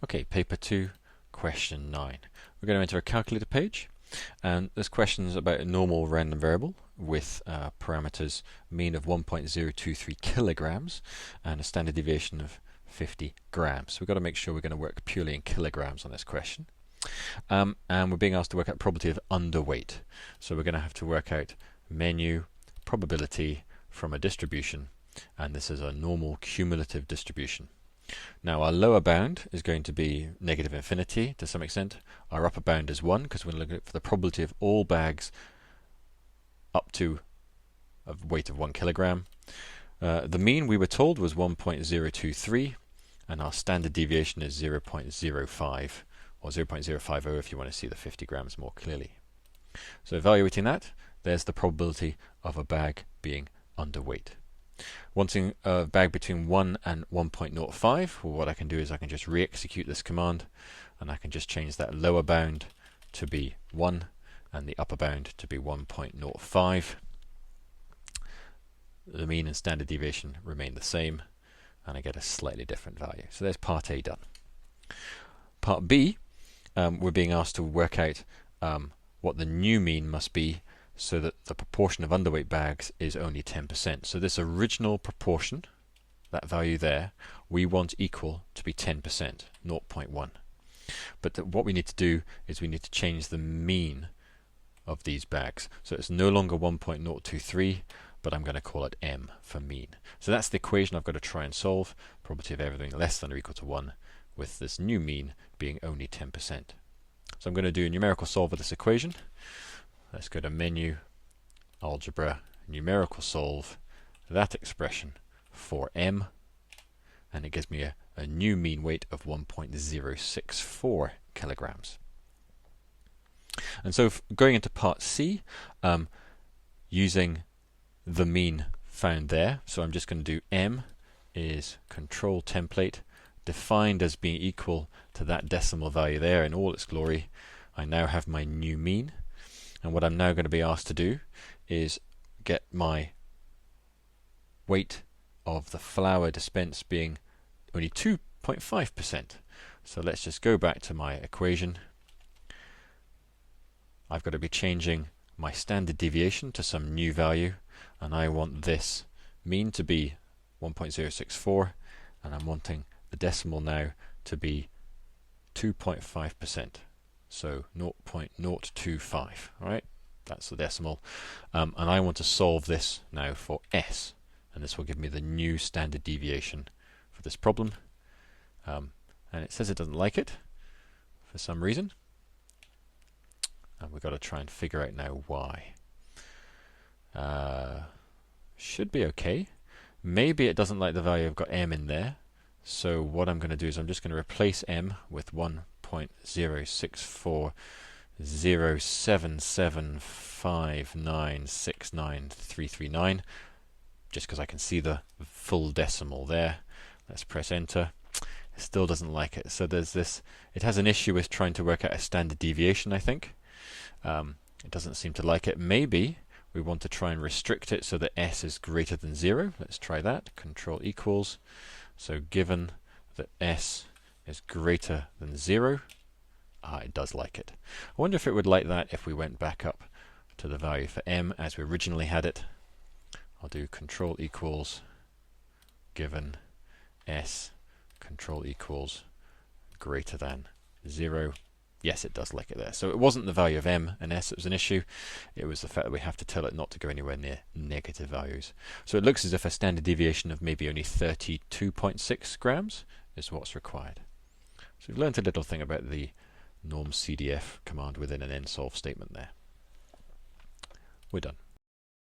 Okay, paper 2, question 9. We're going to enter a calculator page, and this question is about a normal random variable with parameters mean of 1.023 kilograms and a standard deviation of 50 grams. So we've got to make sure we're going to work purely in kilograms on this question. And we're being asked to work out probability of underweight. So we're going to have to work out menu probability from a distribution, and this is a normal cumulative distribution. Now our lower bound is going to be negative infinity to some extent. Our upper bound is 1 because we're looking for the probability of all bags up to a weight of 1 kilogram. The mean we were told was 1.023 and our standard deviation is 0.05 or 0.050 if you want to see the 50 grams more clearly. So evaluating that, there's the probability of a bag being underweight. Wanting a bag between 1 and 1.05, well, what I can do is I can just re-execute this command and I can just change that lower bound to be 1 and the upper bound to be 1.05. The mean and standard deviation remain the same and I get a slightly different value. So there's part A done. Part B, we're being asked to work out what the new mean must be so that the proportion of underweight bags is only 10%. So this original proportion, that value there, we want equal to be 10%, 0.1. But what we need to do is we need to change the mean of these bags. So it's no longer 1.023, but I'm going to call it M for mean. So that's the equation I've got to try and solve, probability of everything less than or equal to 1, with this new mean being only 10%. So I'm going to do a numerical solve of this equation. Let's go to menu, algebra, numerical solve that expression for M, and it gives me a new mean weight of 1.064 kilograms. And so going into part C, using the mean found there, so I'm just going to do M is control template defined as being equal to that decimal value there in all its glory. I now have my new mean. And what I'm now going to be asked to do is get my weight of the flour dispensed being only 2.5%. So let's just go back to my equation. I've got to be changing my standard deviation to some new value, and I want this mean to be 1.064, and I'm wanting the decimal now to be 2.5%. So 0.025, alright, that's the decimal. And I want to solve this now for S, and this will give me the new standard deviation for this problem. And it says it doesn't like it for some reason, and we've got to try and figure out now why. Should be okay. Maybe it doesn't like the value I've got M in there, so what I'm going to do is I'm just going to replace M with 1.0640775969339, just because I can see the full decimal there. Let's press enter. It still doesn't like it. So there's this, it has an issue with trying to work out a standard deviation, I think. It doesn't seem to like it. Maybe we want to try and restrict it so that S is greater than 0. Let's try that. Control equals. So given that S is greater than 0, it does like it. I wonder if it would like that if we went back up to the value for M as we originally had it. I'll do control equals given S control equals greater than 0. Yes, it does like it there. So it wasn't the value of M and S that was an issue. It was the fact that we have to tell it not to go anywhere near negative values. So it looks as if a standard deviation of maybe only 32.6 grams is what's required. So we've learned a little thing about the normCDF command within an nsolve statement there. We're done.